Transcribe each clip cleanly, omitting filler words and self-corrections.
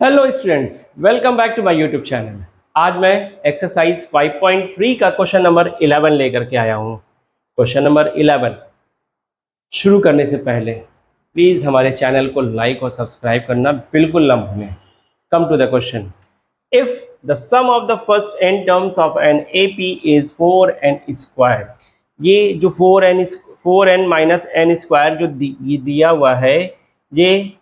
Hello students, welcome back to my YouTube channel. आज मैं exercise 5.3 का क्वेश्चन नंबर 11 लेकर के आया हूँ। क्वेश्चन नंबर 11 शुरू करने से पहले प्लीज़ हमारे चैनल को लाइक और सब्सक्राइब करना बिल्कुल ना भूलें। Come to the question. If the sum of the first n terms of an AP is 4n square, ये जो 4n माइनस n स्क्वायर जो दिया हुआ है, ये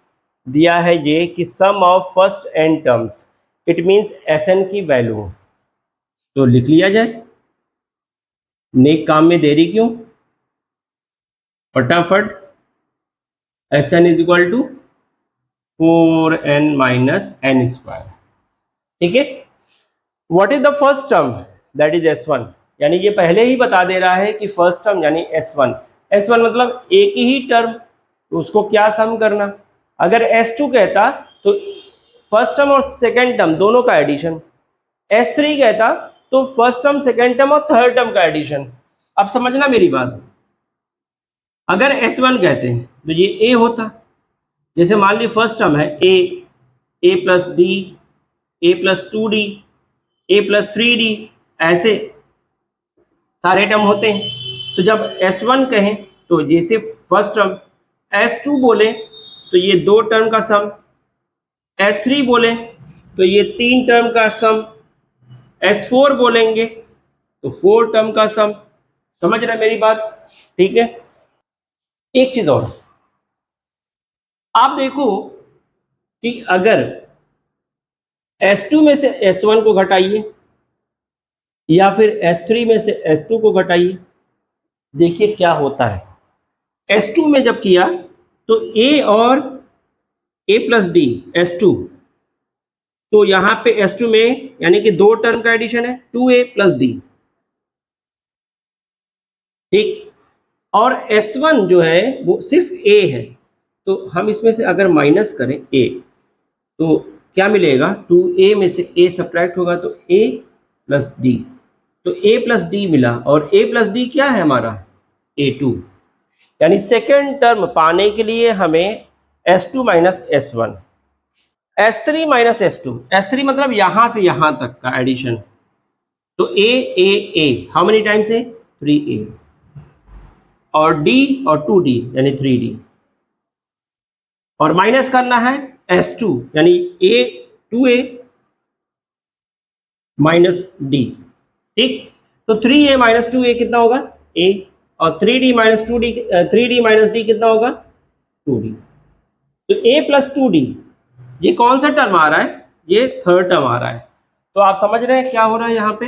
दिया है ये कि sum of first n terms, it means Sn की वैल्यू। तो लिख लिया जाए, नेक काम में देरी क्यों, फटाफट। Sn is equal to 4n minus n square. ठीक है, what is the first term, that is S1। यानी ये पहले ही बता दे रहा है कि फर्स्ट टर्म यानी S1। S1 मतलब एक ही टर्म, तो उसको क्या सम करना। अगर S2 कहता तो फर्स्ट टर्म और सेकेंड टर्म दोनों का एडिशन। S3 कहता तो फर्स्ट टर्म, सेकेंड टर्म और थर्ड टर्म का एडिशन। अब समझना मेरी बात, अगर S1 कहते हैं तो ये A होता। जैसे मान ली फर्स्ट टर्म है A plus D, A plus 2D, A plus 3D, ऐसे सारे टर्म होते हैं। तो जब S1 कहें तो जैसे फर्स्ट टर्म, S2 बोले तो ये दो टर्म का सम, S3 बोले तो ये तीन टर्म का सम, S4 बोलेंगे तो फोर टर्म का सम। समझ रहे मेरी बात? ठीक है, एक चीज और आप देखो कि अगर S2 में से S1 को घटाइए या फिर S3 में से S2 को घटाइए, देखिए क्या होता है। S2 में जब किया तो A और A प्लस डी S2, तो यहां पे S2 में यानी कि दो टर्म का एडिशन है 2A प्लस डी। ठीक, और S1 जो है वो सिर्फ A है, तो हम इसमें से अगर माइनस करें A तो क्या मिलेगा, 2A में से A सब्ट्रैक्ट होगा तो A प्लस डी, तो A प्लस डी मिला। और A प्लस डी क्या है हमारा, A2। यानी सेकेंड टर्म पाने के लिए हमें S2 minus S1, S3 minus S2 मतलब यहां से यहां तक का एडिशन। तो A हाउ मेनी टाइम्स है, 3A, और D और 2D यानी 3D, और माइनस करना है S2 यानी A 2A माइनस D। ठीक, तो 3A माइनस 2A कितना होगा, A, और 3D minus 2D, 3D minus D कितना होगा, 2D। तो A प्लस 2D, ये कौन सा टर्म आ रहा है, ये थर्ड टर्म आ रहा है। तो आप समझ रहे हैं क्या हो रहा है यहाँ पे,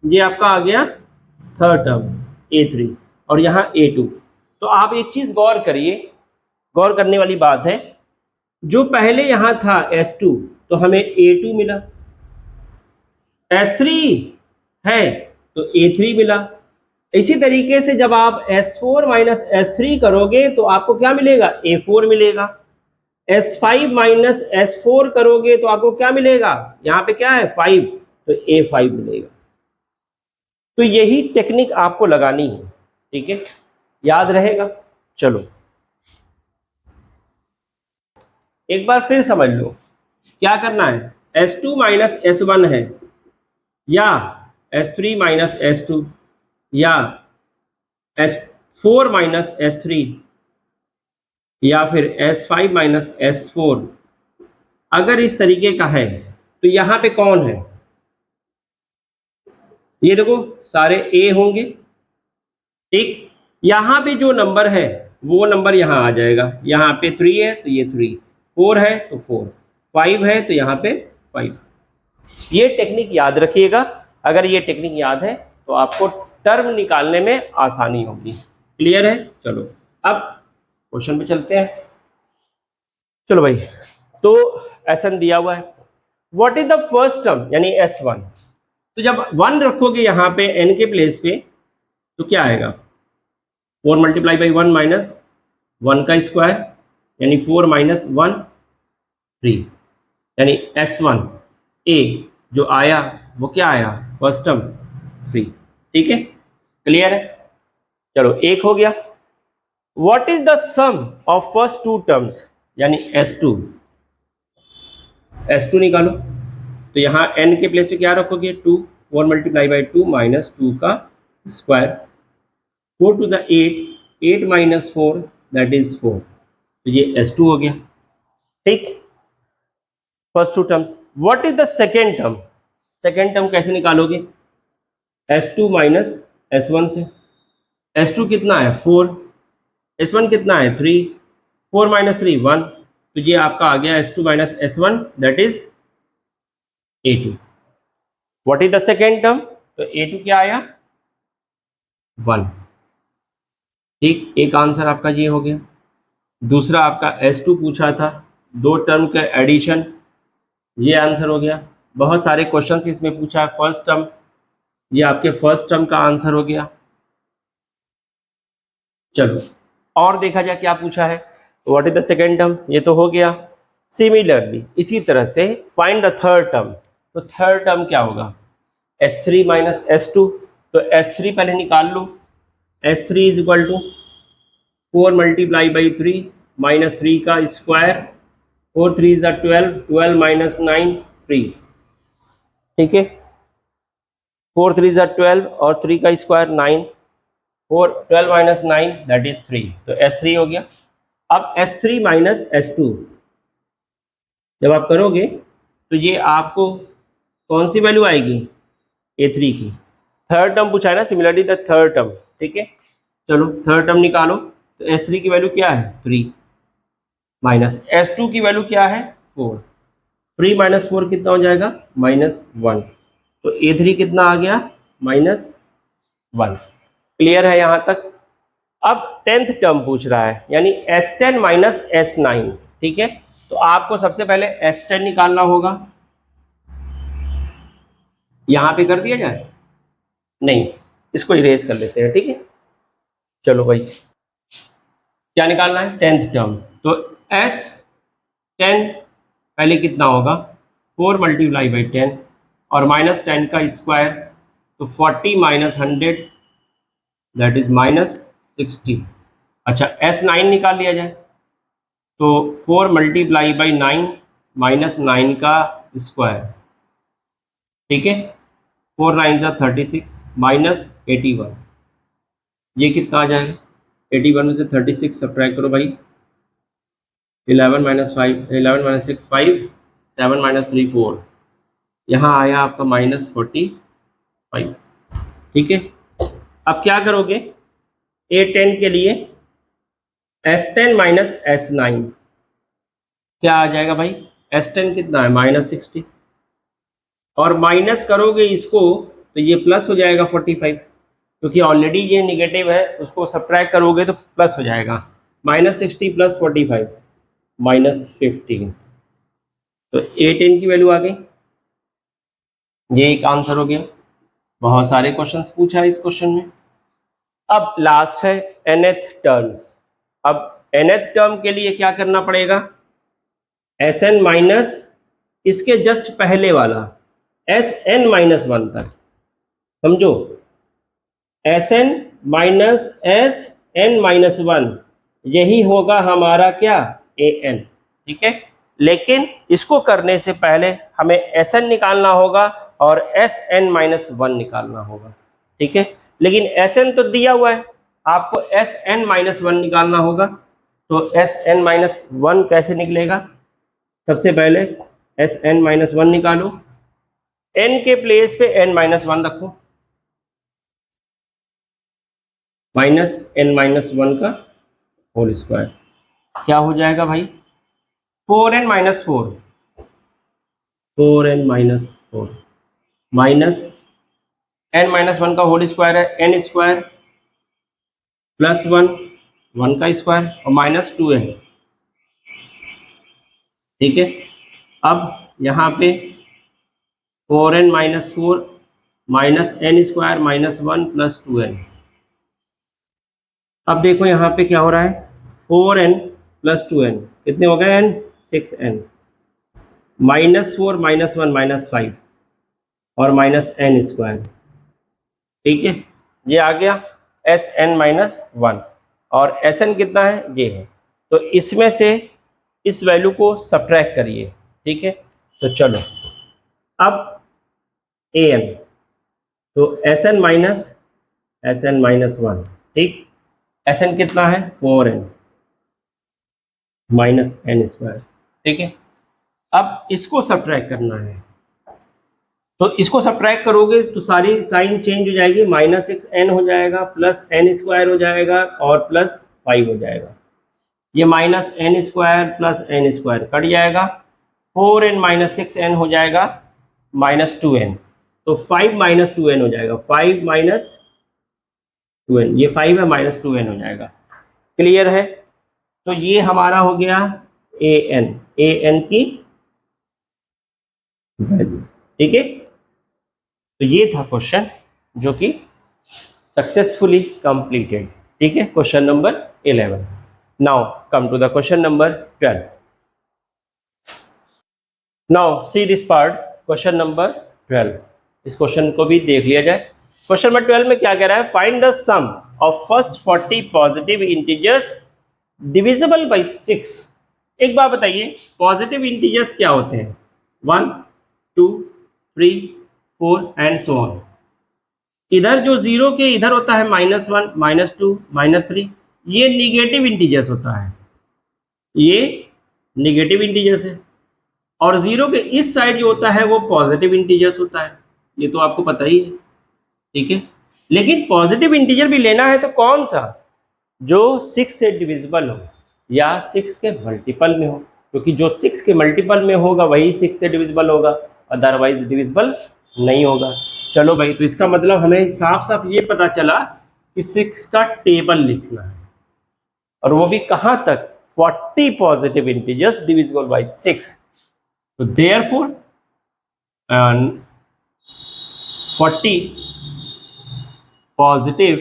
ये आपका आ गया थर्ड टर्म A3 और यहाँ A2। तो आप एक चीज गौर करिए, गौर करने वाली बात है, जो पहले यहाँ था S2 तो हमें A2 मिला, S3 है तो A3 मिला। इसी तरीके से जब आप S4 माइनस S3 करोगे तो आपको क्या मिलेगा, A4 मिलेगा। S5 माइनस S4 करोगे तो आपको क्या मिलेगा, यहाँ पे क्या है 5, तो A5 मिलेगा। तो यही टेक्निक आपको लगानी है, ठीक है, याद रहेगा। चलो एक बार फिर समझ लो, क्या करना है, S2 माइनस S1 है, या S3 माइनस S2, या S4 माइनस S3, या फिर S5 माइनस S4। अगर इस तरीके का है तो यहाँ पे कौन है, ये देखो सारे A होंगे। ठीक, यहाँ पे जो नंबर है वो नंबर यहाँ आ जाएगा, यहाँ पे 3 है तो ये 3, 4 है तो 4, 5 है तो यहाँ पे 5। ये टेक्निक याद रखिएगा, अगर ये टेक्निक याद है तो आपको टर्म निकालने में आसानी होगी। क्लियर है? चलो अब क्वेश्चन पे चलते हैं। चलो भाई, तो Sn दिया हुआ है, what is the first term यानी S1। तो जब 1 रखोगे यहाँ पे n के प्लेस पे तो क्या आएगा, 4 मल्टीप्लाई बाई 1 माइनस 1 का स्क्वायर यानी 4 माइनस 1 3, यानी S1 A जो आया वो क्या आया, फर्स्ट टर्म 3। ठीक है, क्लियर है? चलो एक हो गया। What is the sum of first two terms यानी S2। S2 निकालो, तो यहाँ n के प्लेस पे क्या रखोगे 2, 4 मल्टीप्लाई बाई 2 माइनस 2 का square, 4 to the 8, 8 minus 4 that is 4, तो ये S2 हो गया। ठीक, first two terms. What is the second term? Second term कैसे निकालोगे? S2 माइनस S1 से। S2 कितना है 4, S1 कितना है 3, 4 माइनस 3 1, तो ये आपका आ गया S2 minus S1 that is A2। What is the second term? तो A2 क्या आया 1। ठीक, एक आंसर आपका ये हो गया। दूसरा आपका S2 पूछा था, दो टर्म का एडिशन, ये आंसर हो गया। बहुत सारे क्वेश्चंस इसमें पूछा है, फर्स्ट टर्म, ये आपके फर्स्ट टर्म का आंसर हो गया। चलो और देखा जाए क्या पूछा है, what is the second term, ये तो हो गया। सिमिलरली इसी तरह से फाइंड द थर्ड टर्म, तो थर्ड टर्म क्या होगा S3 माइनस S2, तो S3 पहले निकाल लो, S3 is equal to 4 multiply by 3 minus 3 का स्क्वायर, 4 3 इज 12, 12 माइनस 9 3। ठीक है, 4 3 इज 12 और 3 का स्क्वायर 9, 4 12 माइनस 9 दैट इज 3, तो S3 हो गया। अब S3 माइनस S2 जब आप करोगे तो ये आपको कौन सी वैल्यू आएगी A3 की। थर्ड टर्म पूछा है ना, सिमिलरली द थर्ड टर्म। ठीक है, चलो थर्ड टर्म निकालो, तो S3 की वैल्यू क्या है 3 माइनस S2 की वैल्यू क्या है 4, 3 माइनस 4 कितना हो जाएगा -1, तो A3 कितना आ गया -1। क्लियर है यहाँ तक? अब 10th टर्म पूछ रहा है, यानी S10 माइनस S9। ठीक है, तो आपको सबसे पहले S10 निकालना होगा, यहां पे कर दिया जाए, नहीं इसको इरेज कर लेते हैं। ठीक है, चलो भाई क्या निकालना है 10th टर्म, तो S10 पहले कितना होगा 4 मल्टीप्लाई बाई 10 और माइनस 10 का स्क्वायर, तो 40 माइनस 100 दैट इज -60। अच्छा S9 निकाल लिया जाए, तो 4 मल्टीप्लाई बाई 9 माइनस 9 का स्क्वायर, ठीक है, 4 9 जा 36 माइनस 81, ये कितना आ जाएगा 81 में से 36 सब्ट्रैक्ट करो भाई, 11 माइनस 5, 11 माइनस 6 5, 7 माइनस 3 4, यहाँ आया आपका -45। ठीक है, अब क्या करोगे A10 के लिए S10 माइनस S9 क्या आ जाएगा भाई, S10 कितना है -60 और माइनस करोगे इसको तो ये प्लस हो जाएगा 45, क्योंकि ऑलरेडी ये निगेटिव है, उसको सब्ट्रैक्ट करोगे तो प्लस हो जाएगा, -60 प्लस 45 -15, तो A10 की वैल्यू आ गई। ये एक आंसर हो गया। बहुत सारे क्वेश्चंस पूछा है इस क्वेश्चन में। अब लास्ट है nth टर्म्स। अब nth टर्म के लिए क्या करना पड़ेगा, Sn माइनस इसके जस्ट पहले वाला Sn माइनस 1 तक, समझो Sn माइनस Sn माइनस 1, यही होगा हमारा क्या An। ठीक है, लेकिन इसको करने से पहले हमें Sn निकालना होगा और Sn माइनस 1 निकालना होगा। ठीक है, लेकिन Sn तो दिया हुआ है, आपको Sn माइनस 1 निकालना होगा, तो Sn माइनस 1 कैसे निकलेगा, सबसे पहले Sn माइनस 1 निकालो, n के प्लेस पे n माइनस 1 रखो, माइनस n माइनस 1 का होल स्क्वायर, क्या हो जाएगा भाई 4n minus 4, 4n minus 4 minus n minus 1 का होल स्क्वायर है n स्क्वायर प्लस 1 1 का स्क्वायर और माइनस 2n। ठीक है, अब यहाँ पे 4n minus 4 minus n square minus 1 plus 2n। अब देखो यहाँ पे क्या हो रहा है 4n प्लस 2n कितने हो गए n 6n, minus 4 minus 1 minus 5 और माइनस n स्क्वायर। ठीक है, ये आ गया Sn माइनस 1 और Sn कितना है ये है, तो इसमें से इस वैल्यू को सब्ट्रैक्ट करिए। ठीक है, तो चलो अब ए एन, तो एस एन माइनस वन, ठीक। एस एन कितना है 4n माइनस एन स्क्वायर, ठीक है। अब इसको सब्ट्रैक्ट करना है, तो इसको सब्ट्रैक्ट करोगे तो सारी साइन चेंज हो जाएगी, -6n हो जाएगा, प्लस एन स्क्वायर हो जाएगा और प्लस 5 हो जाएगा। ये -n square plus n square कट जाएगा, 4n माइनस 6n हो जाएगा -2n, तो 5 माइनस 2n हो जाएगा, 5 माइनस 2n, ये 5 है -2n हो जाएगा। क्लियर है? तो ये हमारा हो गया an की वैल्यू, ठीक है। तो ये था क्वेश्चन जो कि सक्सेसफुली कंप्लीटेड, ठीक है, question number 11। Now come to the question number 12। Now see this part, question number 12। इस क्वेश्चन को भी देख लिया जाए। क्वेश्चन नंबर 12 में क्या कह रहा है, find the sum of first 40 positive integers divisible by 6। एक बात बताइए, पॉजिटिव इंटीजर्स क्या होते हैं? 1 2 3 4 एंड सो ऑन। इधर जो जीरो के इधर होता है -1 -2 -3, ये निगेटिव इंटीजर्स होता है, ये निगेटिव इंटीजर्स है। और जीरो के इस साइड जो होता है वो पॉजिटिव इंटीजर्स होता है, ये तो आपको पता ही है, ठीक है। लेकिन पॉजिटिव इंटीजर भी लेना है तो कौन सा, जो 6 से डिविजिबल हो या 6 के मल्टीपल में हो, क्योंकि जो 6 के मल्टीपल में होगा वही 6 से डिविजिबल होगा, अदरवाइज डिविजिबल नहीं होगा। चलो भाई, तो इसका मतलब हमें साफ साफ ये पता चला कि 6 का टेबल लिखना है, और वो भी कहाँ तक, 40 पॉजिटिव इंटीजर्स डिविजिबल बाय 6। तो therefore 40 positive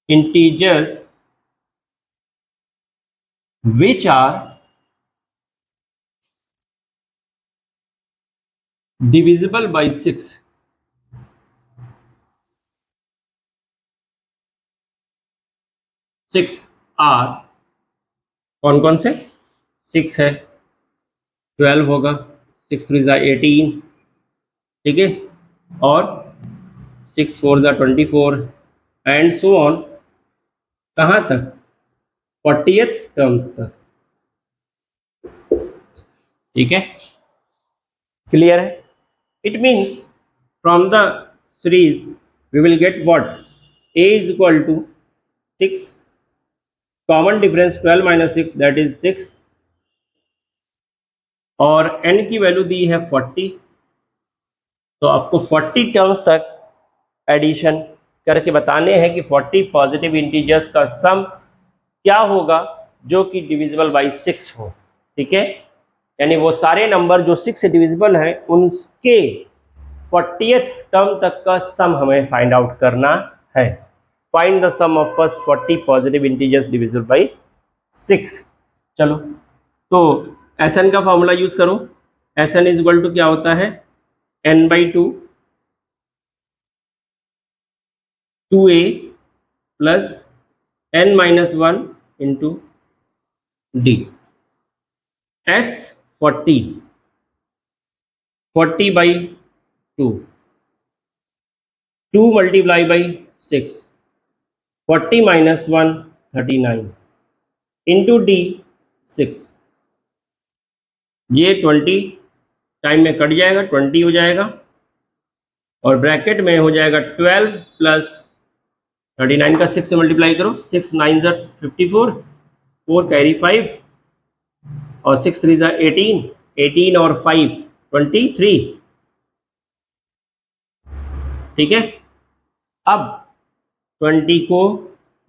integers which are divisible by 6 are कौन कौन से, 6 है, 12 होगा, 6 3 18, ठीक है, और 6 4 24 एंड सो ऑन, कहाँ तक, 40th टर्म्स तक, ठीक है। क्लियर है? It means from the series we will get what, a is equal to 6, common difference 12 minus 6 that is 6, और n की वैल्यू दी है 40, तो आपको 40 टर्म्स तक एडिशन करके बताने हैं कि 40 पॉजिटिव इंटीजर्स का सम क्या होगा जो कि डिविजिबल बाय 6 हो, ठीक है। यानी वो सारे नंबर जो 6 से डिविजिबल हैं उनके 40th टर्म तक का सम हमें फाइंड आउट करना है। Find the sum of first 40 positive integers divisible by 6। चलो, तो Sn का फॉर्मूला यूज करो। Sn इज इक्वल टू क्या होता है, n/2 2a plus n-1 into d। S 40 by 2 multiply by 6, 40 minus 1 39 into d 6, ये 20 टाइम में कट जाएगा, 20 हो जाएगा, और ब्रैकेट में हो जाएगा 12 प्लस 39 का 6 से मल्टीप्लाई करो, 6 9 54, 4 कैरी 5 और 6 3 18, 18 और 5 23, ठीक है। अब 20 को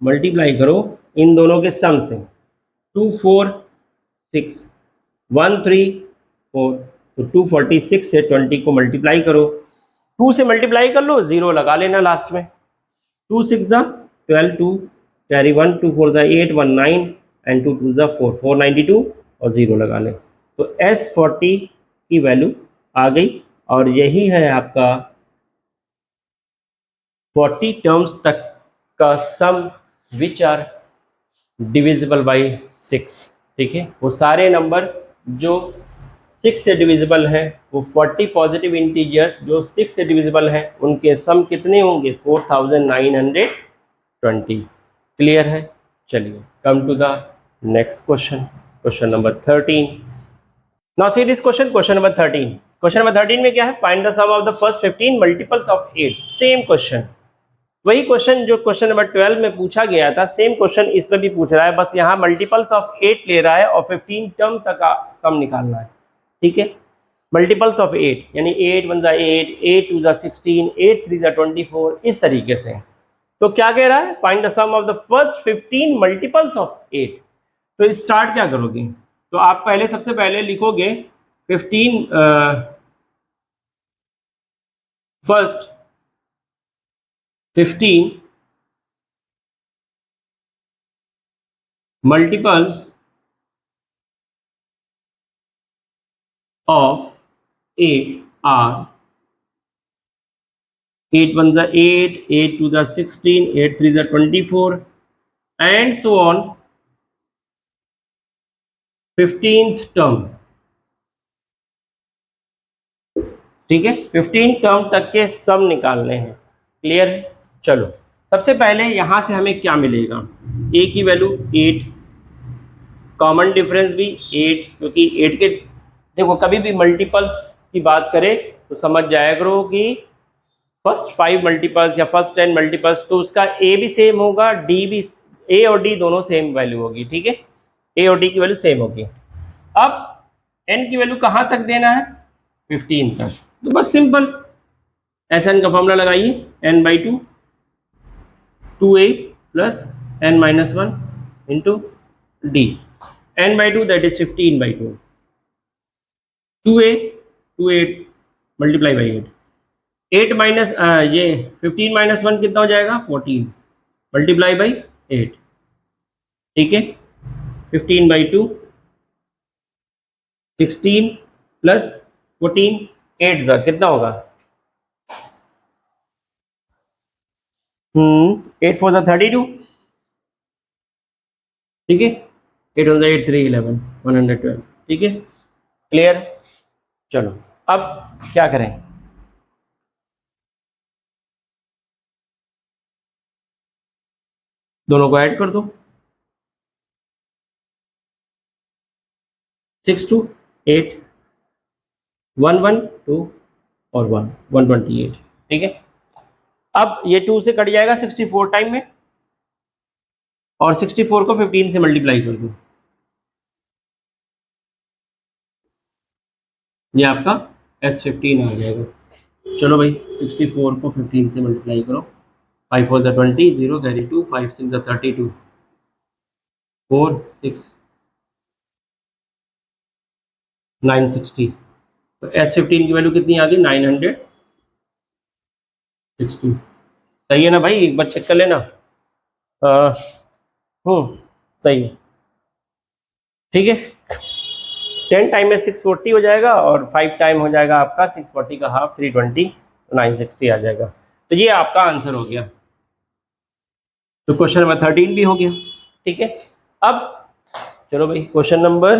मल्टीप्लाई करो इन दोनों के सम से, 2 4 6 1 3 4, तो 246 से 20 को मल्टीप्लाई करो, 2 से मल्टीप्लाई कर लो, 0 लगा लेना लास्ट में, 2 6 12, 2 कैरी 1, 2 4 8 1 9 एंड 2 2 4 492 और 0 लगा लें, तो S40 की वैल्यू आ गई, और यही है आपका 40 टर्म्स तक का सम विच आर डिविजिबल बाय 6, ठीक है। वो सारे नंबर जो 6 से डिविजिबल है, वो 40 पॉजिटिव इंटीजर्स जो 6 से डिविजिबल है उनके सम कितने होंगे? 4920। क्लियर है? चलिए come to the next question, question number 13। Now see this question, question number 13। Question number 13 में क्या है? Find the sum of the first 15 multiples of 8। Same question, वही क्वेश्चन जो क्वेश्चन नंबर 12 में पूछा गया था, सेम क्वेश्चन इसमें भी पूछ रहा है, बस यहाँ मल्टीपल्स ऑफ 8 ले रहा है और 15 टर्म तक का सम निकालना है। ठीक है, मल्टीपल्स ऑफ 8 यानी 8 1 जा 8, 8 2 जा 16, 8 3 जा 24, इस तरीके से। तो क्या कह रहा है? Find the sum of the first 15 multiples of 8। तो स्टार्ट क्या करोगे? तो आप पहले सबसे पहले लिखोगे 15 first 15 multiples of 8 are 8 1 the 8, 8 2 the 16, 8 3 the 24 and so on 15th term। ठीक है, 15 टर्म तक के सम निकालने हैं। क्लियर है? चलो सबसे पहले यहां से हमें क्या मिलेगा? a की वैल्यू 8, कॉमन डिफरेंस भी 8, क्योंकि 8 के देखो कभी भी मल्टीपल्स की बात करें तो समझ जाया करो कि फर्स्ट 5 मल्टीपल्स या फर्स्ट 10 मल्टीपल्स तो उसका a भी सेम होगा, d भी, a और d दोनों सेम वैल्यू होगी। ठीक है, a और d की वैल्यू सेम होगी। अब n की वैल्यू कहाँ तक देना है? 15 तक। तो बस सिंपल Sn का फॉर्मूला लगाइए, n by 2 2a plus n minus 1 into D. n by 2 that is 15 by 2, 2a 2 multiply by 8, 8 minus ये 15 माइनस 1 कितना हो जाएगा? 14 मल्टीप्लाई बाई 8। ठीक है, 15 बाई 2 16 प्लस 14, 8 जा कितना होगा? 8 4 जा 32। ठीक है, 8 1 जा 8 3 11 112। ठीक है, क्लियर? चलो अब क्या करें? दोनों को ऐड कर दो, 6 2 8 1 1 2 और 1 128। ठीक है, अब ये 2 से कट जाएगा 64 टाइम में और 64 को 15 से मल्टीप्लाई कर दो, ये आपका S15 आ जाएगा। चलो भाई 64 को 15 से मल्टीप्लाई करो, 5 4 जा 20, 0 कैरी 2, 5 6 जा 32, 4 6 960। तो S15 की वैल्यू कितनी आ गई? 960। सही है ना भाई? एक बार चेक कर लेना। सही है। ठीक है, 10 टाइम में 640 हो जाएगा और 5 टाइम हो जाएगा आपका 640 का हाफ 320, तो 960 आ जाएगा। तो ये आपका आंसर हो गया। तो क्वेश्चन नंबर 13 भी हो गया। ठीक है, अब चलो भाई क्वेश्चन नंबर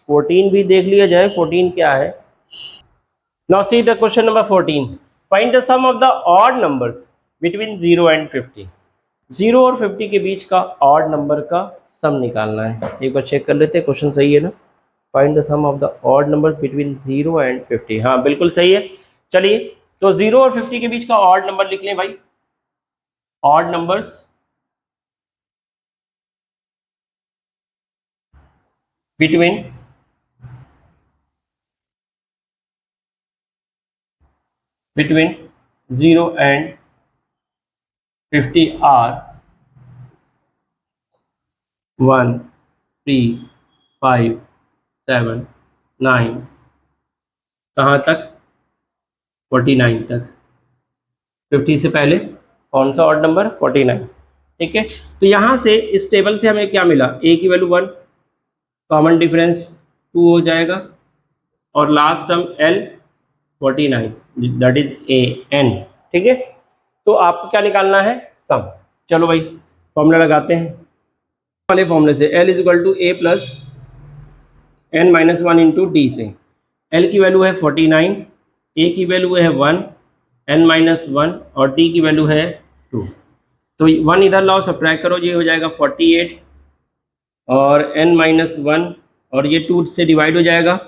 14 भी देख लिया जाए। 14 क्या है? Now see the question number 14। Find the sum of the odd numbers between 0 and 50। 0 और 50 के बीच का ऑड नंबर का सम निकालना है। एक बार चेक कर लेते हैं, क्वेश्चन सही है ना? Find the sum of the odd numbers between 0 and 50। हाँ बिल्कुल सही है। चलिए तो 0 और 50 के बीच का ऑड नंबर लिख लें भाई। Odd numbers between 0 and 50 are 1 3 5 7 9, कहाँ तक? 49 तक। 50 से पहले कौन सा ऑड नंबर? 49। ठीक है, तो यहाँ से इस टेबल से हमें क्या मिला? a की वैल्यू 1, कॉमन डिफरेंस 2 हो जाएगा और last term l 49 that is an। ठीक है, तो आपको क्या निकालना है? सम। चलो भाई फॉर्मूला लगाते हैं वाले फॉर्मूले से, l is equal to a plus n minus one into D से। l की वैल्यू है 49, a की वैल्यू है 1, n माइनस वन और t की वैल्यू है 2। तो 1 इधर लाओ, सब्ट्रैक्ट करो, ये हो जाएगा 48 और n माइनस वन और ये 2 से डिवाइड हो जाएगा,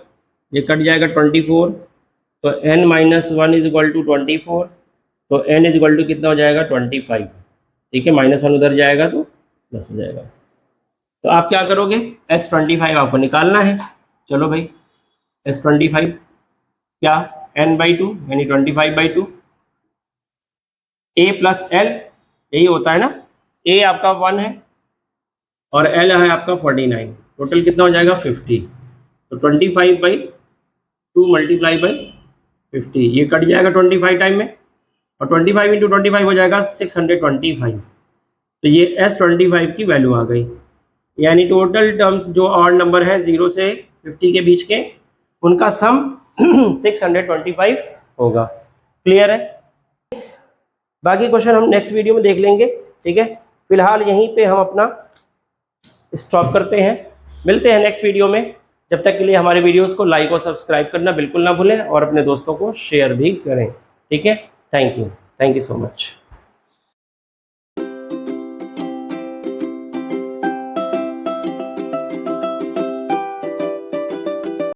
ये कट जाएगा 24। तो n minus one is equal to 24, तो n इज इक्वल टू कितना हो जाएगा 25। ठीक है, माइनस वन उधर जाएगा तो प्लस हो जाएगा। तो आप क्या करोगे, S25 आपको निकालना है। चलो भाई, S25 क्या, n/2 यानी 25/2, a प्लस l यही होता है ना, a आपका 1 है और l है आपका 49, टोटल कितना हो जाएगा 50। तो 25/2 मल्टीप्लाई बाई 50, ये कट जाएगा 25 टाइम में और 25 इंटू 25 हो जाएगा 625। तो ये S25 की वैल्यू आ गई, यानी टोटल टर्म्स जो ऑड नंबर है 0 से 50 के बीच के, उनका सम 625 होगा। क्लियर है? बाकी क्वेश्चन हम नेक्स्ट वीडियो में देख लेंगे। ठीक है, फिलहाल यहीं पे हम अपना स्टॉप करते हैं, मिलते हैं नेक्स्ट वीडियो में। जब तक के लिए हमारे वीडियोस को लाइक और सब्सक्राइब करना बिल्कुल ना भूलें और अपने दोस्तों को शेयर भी करें। ठीक है, थैंक यू सो मच।